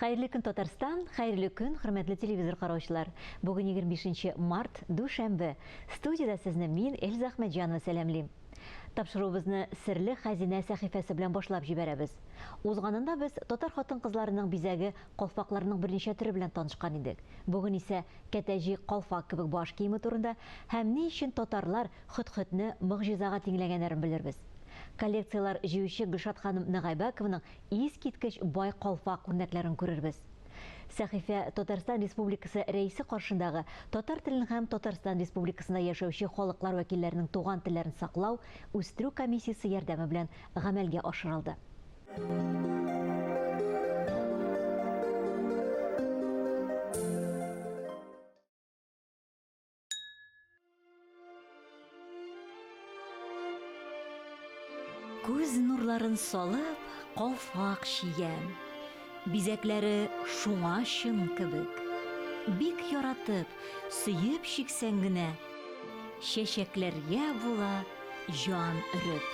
Хайырлы көн Татарстан, хайырлы көн, хөрмәтле телевизор караучылар. Бүген 25 март, душәмбе. Студияда сезне мин Эльза Әхмәтҗанова сәламлим. Тапшыруыбызны серле хәзинә сәхифәсе белән башлап җибәрәбез. Узганында без татар хатын-кызларының бизәге, калфакларының берничә төре белән танышкан идек. Бүген исә кәтәҗи, калфак кебек баш киеме турында һәм ни өчен татарлар хот-хотны мөгъҗизага тиңләгәннәрен белербез. Коллекциялар җыючы Гөлшат ханым Нагайбәкованың искиткеч бай калфак үрнәкләрен күрербез. Сәхифә Татарстан Республикасы рәисе каршындагы татар телен һәм Татарстан Республикасында яшәүче халыклар вәкилләренең туган телләрен саклау, үстерү комиссиясе ярдәме белән гамәлгә ашырылды. Күз нурларын салып, калфак чиям. Бизәкләре шуңа чын кебек. Бик яратып, сөеп чиксәң генә, чәчәкләргә була җан өреп.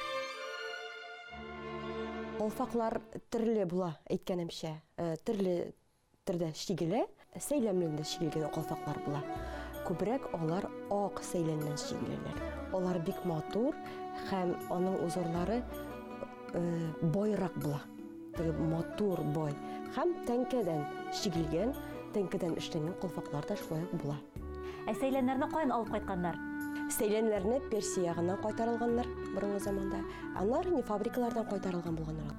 Калфаклар төрле була, әйткәнемчә, төрле төрдә чигелә, сәйләмлендә чигелгән калфаклар була. Күбрәк алар ак сәйләннән чигеләләр. Алар бик матур һәм аның узорлары байрак була. Матур бай һәм тәңкәдән чигелгән, тәңкәдән эшләнгән калфаклар да шулай була. Сәйләннәрне каян алып кайтканнар? Сәйләннәрне Персиягыннан кайтарылганнар борынгы заманда. Аннары не фабрикалардан кайтарылган булганнар.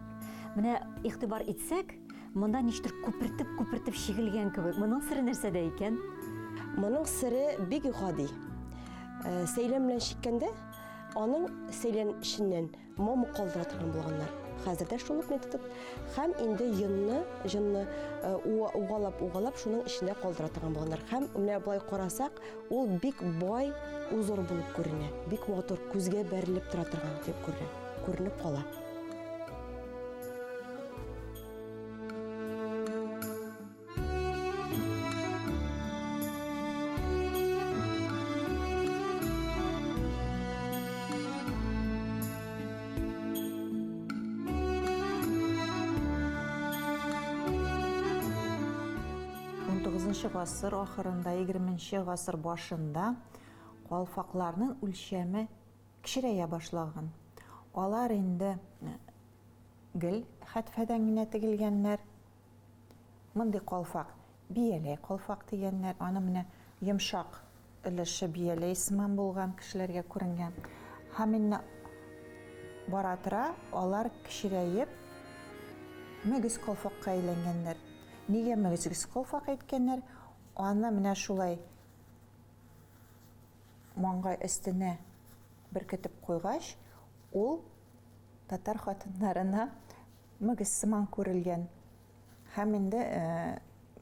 Менә игътибар итсәк, монда ништер күпертеп чигелгән кебек. Моның сыры нәрсәдә икән? Моның сыры бик гади. Сәйлән белән чиккәндә, аның сәйлән эченнән мамы калдыра торган булганнар. Хәзердә шул ук метод һәм инде җынны угалап шуның эчендә калдыра торган булганнар. Һәм менә булай карасак, ул бик бай узор булып күренә. Бик матур, күзгә бәрелеп тора торган дип күренеп кала. Гасыр ахырында, 20-нче гасыр башында калфакларның үлчәме кичерәя башлаган. Алар инде гел хәтфәдән генә тегелгәннәр. Мондый калфак, бияләй калфак дигәннәр, аны менә йомшак өлеше бияләй сыман булган кешеләргә күренгән. Һәм инде бара тора алар кичерәеп мөгез калфакка әйләнгәннәр. Нигә мөгез калфак әйткәннәр? Аны менә шулай маңгай өстенә беркетеп куйгач, ул татар хатыннарына мөгез сыман күрелгән. Һәм инде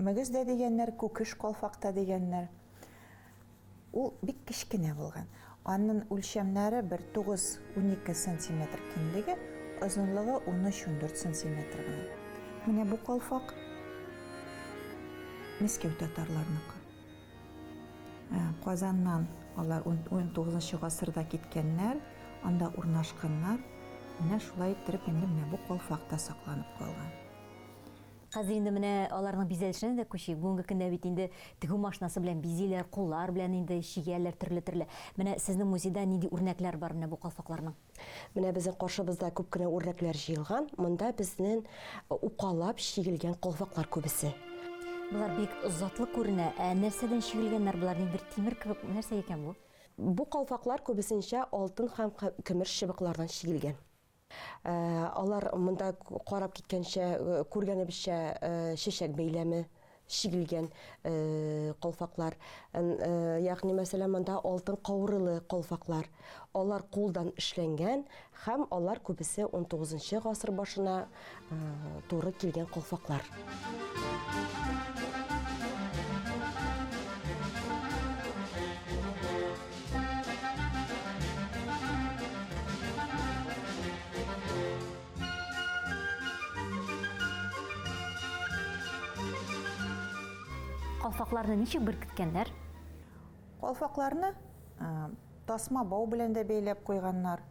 мөгез дә дигәннәр, күкеш калфакта дигәннәр. Ул бик кечкенә булган. Аның үлчәмнәре 9-12 см киңлеге, озынлыгы 13-14 см гына. Менә бу калфак Мәскәү татарларныкы. Казаннан алар 19-нчы гасырда киткәннәр, анда урнашканнар. Менә шулай итеп инде менә бу калфакта сакланып калган. Хәзер инде менә аларның бизәлешенә дә күчик. Бүгенге көндә бит инде тегү машинасы белән бизиләр, куллар белән инде чигәләр төрле. Менә сезнең музейда нинди үрнәкләр бар менә бу калфакларның? Менә безнең каршыбызда күп кенә үрнәкләр җыелган. Монда безнең укалап чигелгән калфаклар күбесе. Булар бик затлы күренә. Нәрсәдән чигелгәннәр булар? Ниндидер тимер кебек нәрсә икән бу? Бу калфаклар күбесенчә алтын һәм көмеш чыбыклардан чигелгән. Алар монда карап киткәнчә, күргәнебезчә чәчәк бәйләме чигелгән калфаклар. Ягъни мәсәлән, монда алтын каурылы калфаклар. Алар кулдан эшләнгән һәм алар күбесе 19-нчы гасыр башына туры килгән калфаклар. Калфакларны ничек беркеткәннәр? Калфакларны тасма бау белән дә бәйләп куйганнар.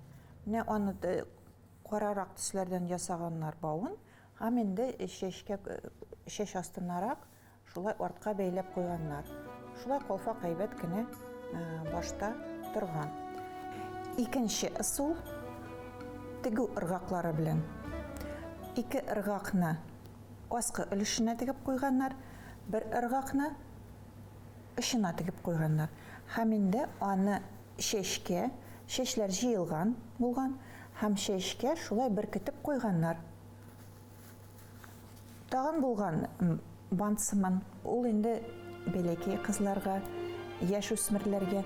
Менә аны карарак төсләрдән ясаганнар бауын, һәм инде чәчкә шеш астынарак шулай артка бәйләп куйганнар. Шулай калфак әйбәт кенә башта торган. Икенче ысул тегү ыргаклары белән. Ике ыргакны аскы өлешенә тегеп куйганнар, бер ыргакны ышына тегеп куйганнар. Һәм инде аны шешләр җыелган булган, һәм шешкә шулай беркетеп куйганнар. Тагын булган бантсыман, ул инде бәләкәй кызларга, яшь үсмерләргә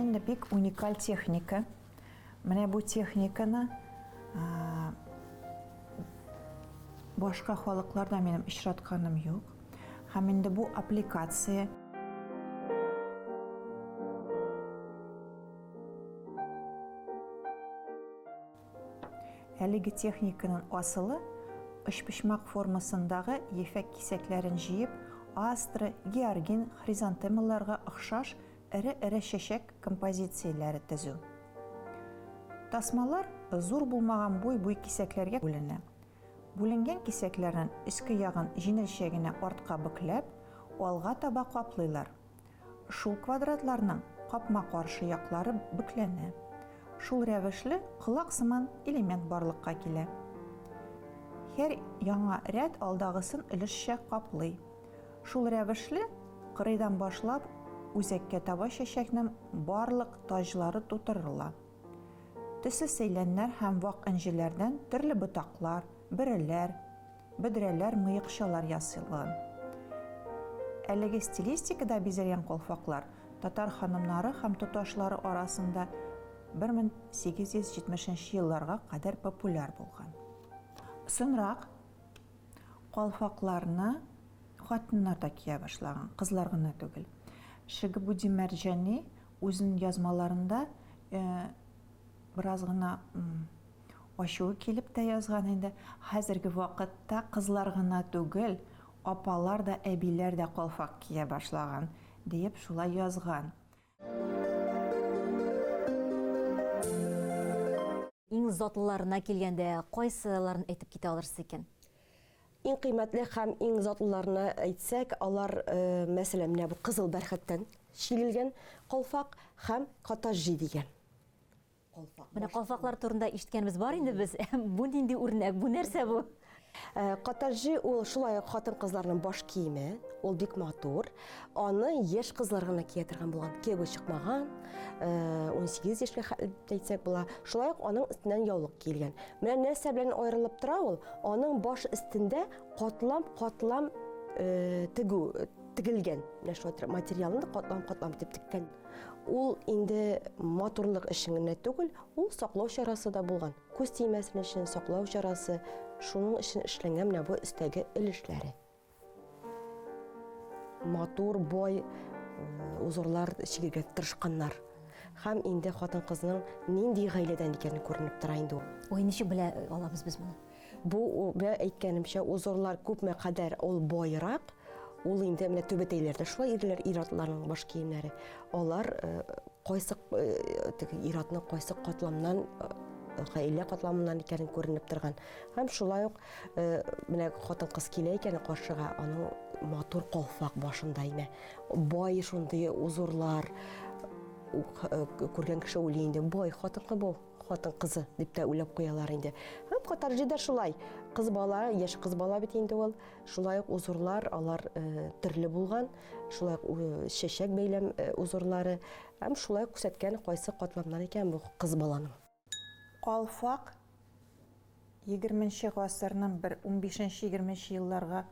инде бик уникаль техника. Менә бу техниканы башка халыкларда минем очратканым юк. Һәм инде бу аппликация әлеге техниканың асылы өчпочмак формасындагы ефәк кисәкләрен җыеп, астра, георгин, хризантемаларга охшаш эре чәчәк композицияләре төзү. Тасмалар зур булмаган буй кисәкләргә бүленә. Бүленгән кисәкләрнең өске ягын җиңелчә артка бөкләп, алга таба каплыйлар. Шул квадратларның капма каршы яклары бөкләнә. Шул рәвешле колак сыман элемент барлыкка килә. Һәр яңа ряд алдагысын өлешчә каплый. Шул рәвешле кырыйдан башлап үзәккә таба чәчәкнең барлык таҗлары тутырыла. Төсле сәйләннәр һәм вак инҗеләрдән төрле ботаклар, бөреләр, бөдрәләр, мыекчалар ясалган. Әлеге стилистикада бизәлгән калфаклар татар ханымнары һәм туташлары арасында 1870 елларга кадәр популяр булган. Соңрак калфакларны хатыннар да кия башлаган, кызлар гына түгел. Шигабуди Мәрҗани үзенең язмаларында бераз гына ачуы килеп тә язган инде. Хәзерге вакытта кызлар гына түгел, апалар да, әбиләр дә калфак кия башлаган дип шулай язган. Иң затлыларына килгәндә кайсыларын әйтеп китә алырсыз икән? Иң кыйммәтле һәм иң затлыларына әйтсәк, алар мәсәлән менә бу кызыл бәрхәттән шигелгән калфак һәм катажи дигән. Менә калфаклар турында ишеткәнбез бар инде без. Бу нинди үрнәк, бу нәрсә бу? Катажи ул шулай хатын кызларның баш киеме, ул бик матур. Аны яшь кызлар гына кия торган булган, кебе чыкмаган, 18 яшькә әйтсәк була. Шулай ук аның өстеннән яулык киелгән. Менә нәрсә белән аерылып тора ул? Аның баш өстендә катлам тегелгән. Менә шулай материалны катлам итеп теккән. Ул инде матурлык өчен генә түгел, ул саклау чарасы да булган. Күз тимәсен өчен саклау чарасы, шуның өчен эшләнгән менә бу өстәге өлешләре. Матур бой узырлар чигергә тырышканнар. Һәм инде хатын-кызның нинди гаиләдән икәнен күренеп тора инде ул. Ой, ничек белә алабыз без моны? Бу мен әйткәнемчә, узырлар күпме кадәр ул бойрак, ул инде менә түбәтәйләрдә шулай ир-атларның баш киемнәре. Алар кайсы ир-атның кайсы катламнан, гаилә катламыннан икәнен күренеп торган. Һәм шулай ук менә хатын-кыз килә икән каршыга, аның матур калфак башында име. Бай шундый узырлар күргән кеше уйлый инде, бай хатын-кыз бу, хатын-кызы дип тә уйлап куялар инде. Һәм катарҗида шулай. Кыз бала, яшь кыз бала бит инде ул. Шулай ук узырлар, алар төрле булган. Шулай ук чәчәк бәйләм узырлары. Һәм шулай күрсәткән кайсы катламнан икән бу кыз баланың. Калфак 20-нче гасырның 15-20 елларга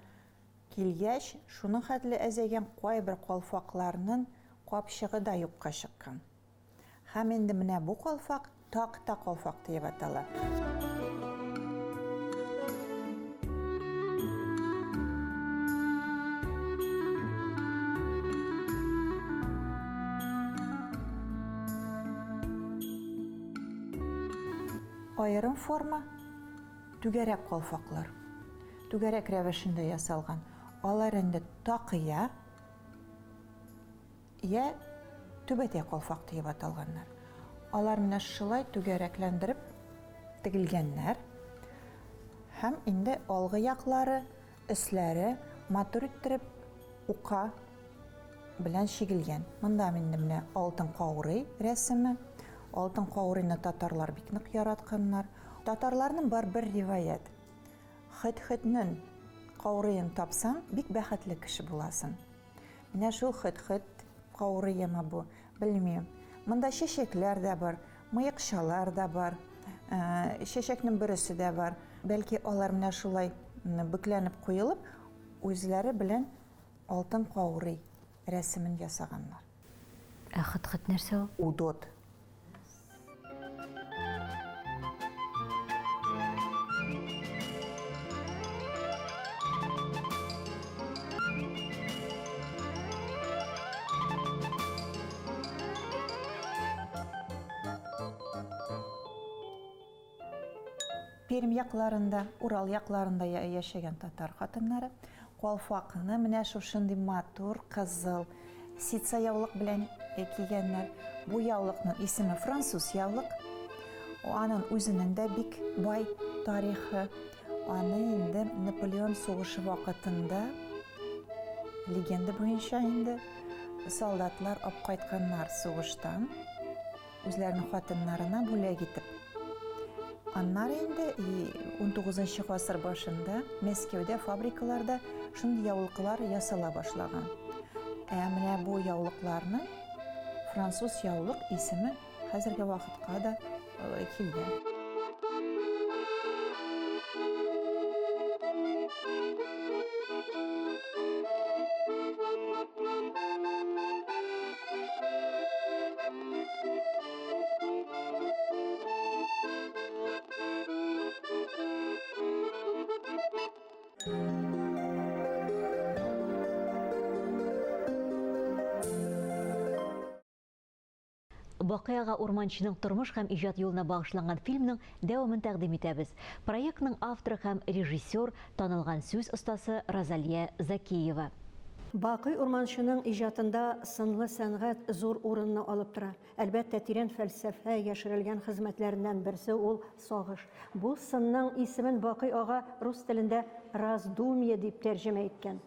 килгәч, шуның хәтле әзәгән кайбер калфакларның капчыгы да юкка чыккан. Һәм инде менә бу калфак такта калфак дип атала. айрым форма түгәрәк калфаклар. Түгәрәк рәвешендә ясалган. Алар инде тақия я түбәтәй калфак дип аталганнар. Алар менә шулай түгәрәкләндереп тегелгәннәр. Һәм инде алгы яклары, өсләре матур иттереп ука белән шигелгән. Монда менә алтын каурый рәсеме. Алтын каурыйны татарлар бик нык яратканнар. Татарларның бар бер риваят. Хит-хитнең каурыен тапсаң, бик бәхетле кеше буласың. Менә шул хит-хит каурыемы бу, белмим. Монда чәчәкләр дә бар, мыекчалар да бар, чәчәкнең берсе дә бар. Бәлки алар менә шулай бүкләнеп куелып, үзләре белән алтын каурый рәсемен ясаганнар. Хит-хит нәрсә ул? Удот. Пермь якларында, Урал якларында яшәгән татар хатыннары калфакны менә шушындый матур, кызыл, ситса яулык белән кигәннәр. Бу яулыкның исеме француз яулык. Аның үзенең дә бик бай тарихы. Аны инде Наполеон сугышы вакытында легенда буенча инде солдатлар алып кайтканнар сугыштан үзләренең хатыннарына бүләк итеп. Аннары инде 19 гасыр башында Мәскәүдә фабрикаларда шундый яулыклар ясала башлаган. Менә бу яулыкларның француз яулык исеме хәзерге вакытка да килгән. Бакыяга урманчының тормыш һәм иҗат юлына багышланган фильмның дәвамын тәкъдим итәбез. Проектның авторы һәм режиссер танылган сүз остасы Розалия Закиева. Бакый урманчының иҗатында сынлы сәнгать зур урынны алып тора. Әлбәттә, тирән фәлсәфә яшерелгән хезмәтләреннән берсе ул сагыш. Бу сынның исемен Бакый ага рус телендә раздумье дип тәрҗемә иткән.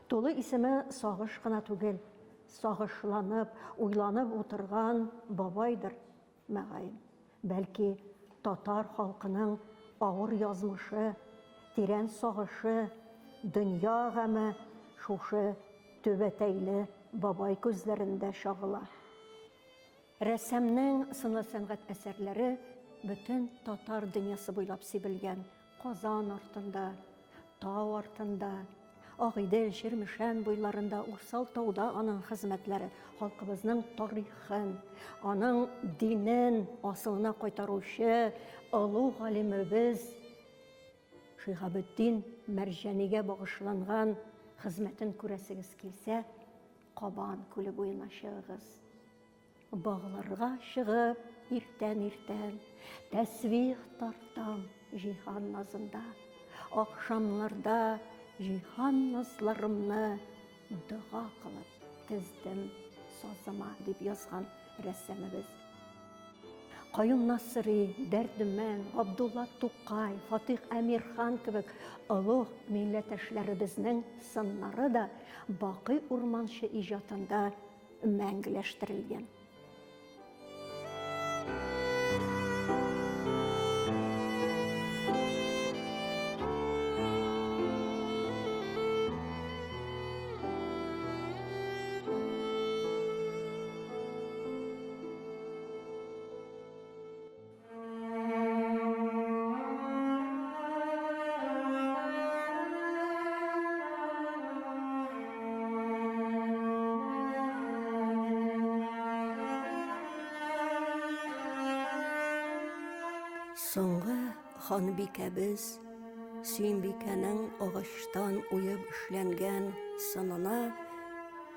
Тулы исеме сагыш кына түгел, сагышланып, уйланып утырган бабайдыр мәгәен. Бәлки, татар халкының авыр язмышы, тирән сагышы, дөнья гаме шушы төбәтәйле бабай күзләрендә шагыла. Рәссамның сынлы сәнгать әсәрләре бөтен татар дөньясы буйлап сибелгән. Казан артында, тау артында, Агыйдел, Ширмешән буйларында, Урсал тауда аның хезмәтләре халкыбызның тарихын, аның динен асылына кайтаручы олуг галимебез Шиһабетдин Мәрҗәнигә багышланган хезмәтен күрәсегез килсә, Кабан күле буена чыгыгыз. Багларга чыгып, иртән-иртән тәсбих тартам җиһан назында. Акшамларда җиһан назларымны дуга кылып тездем сазыма дип язган рәссамыбыз. Каюм Насыри, Дәрдемән, Абдулла Тукай, Фатих Әмирхан кебек олуг милләттәшләребезнең сыннары да Бакый урманчы иҗатында мәңгеләштерелгән. Соңгы ханбикәбез Сөембикәнең агачтан уеп эшләнгән сынына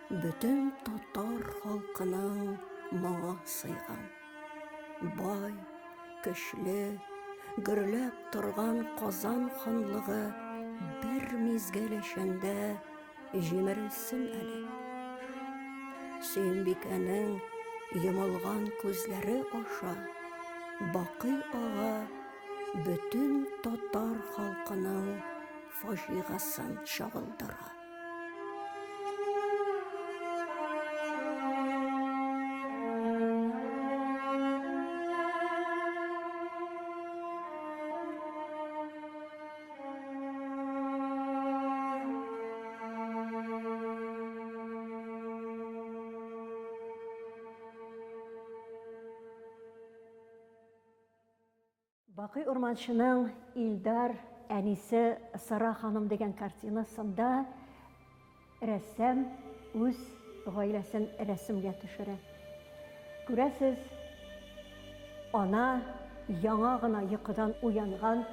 бөтен татар халкының моңа сыйган. Бай, көчле, гөрләп торган Казан ханлыгы бер мизгел эчендә җимерелсен әле. Сөембикәнең йомылган күзләре аша Бакый ага бөтен татар халкының фаҗигасын чагылдыра. Бакый Урманчының Илдар әнисе Сара ханым дигән картинасында рәссам үз гаиләсен рәсемгә төшерә. Күрәсез, ана яңа гына йокыдан уянган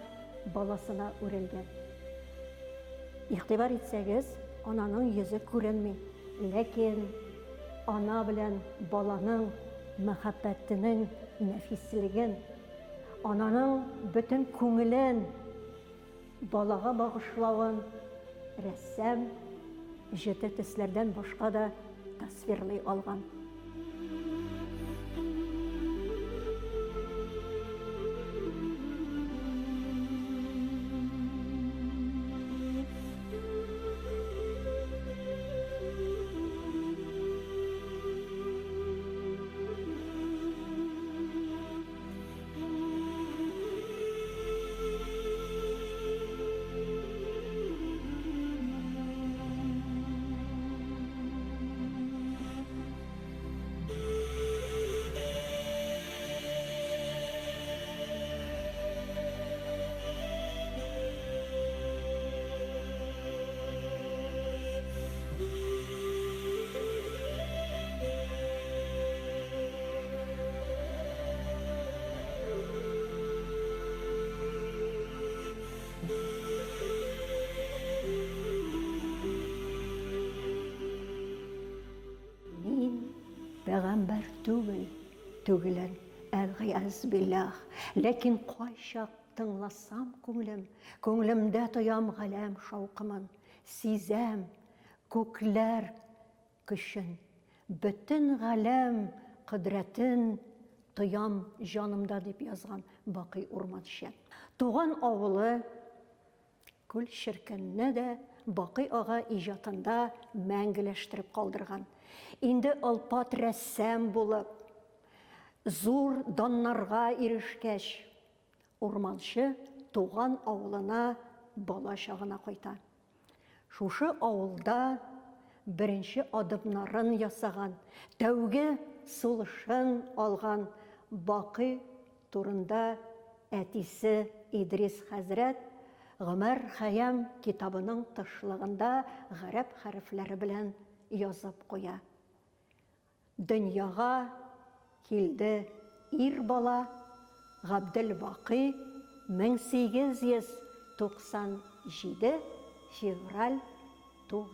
баласына үрелгән. Игътибар итсәгез, ананың йөзе күренми, ләкин ана белән баланың мәхәббәтенең нәфислеген, ананың бөтен күңелен балага багышлавын рәссам җете төсләрдән башка да тасвирлый алган. Пәгамбәр түгелен, әлгъяз биллах, ләкин кайчак тыңласам күңелемдә тоям галәм шаукымын, сизәм күкләр көчен, бөтен галәм кыдрәтен тоям җанымда дип язган Бакый Урманчы. Туган авылы күл ширкәнне дә Бакый ага иҗатында мәңгеләштереп калдырган. Инде алпат рәссам булып, зур даннарга ирешкәч, Урманчы туган авылына бала чагына кайта. Шушы авылда беренче адымнарын ясаган, тәүге сулышын алган Бакый турында әтисе Идрис хәзрәт Гомәр Хәям китабының тышлыгында гарәп хәрефләре белән язып куя. Дөньяга килде ир бала Габделбакый 1897 февраль 9.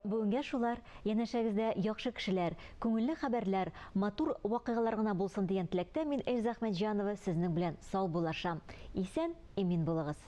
Бүгенгә шулар, янәшәгездә яхшы кешеләр, күңелле хәбәрләр, матур вакыйгалар гына булсын дигән теләктә мин Эльза Әхмәтҗанова сезнең белән сау булашам. Исән, эмин булыгыз.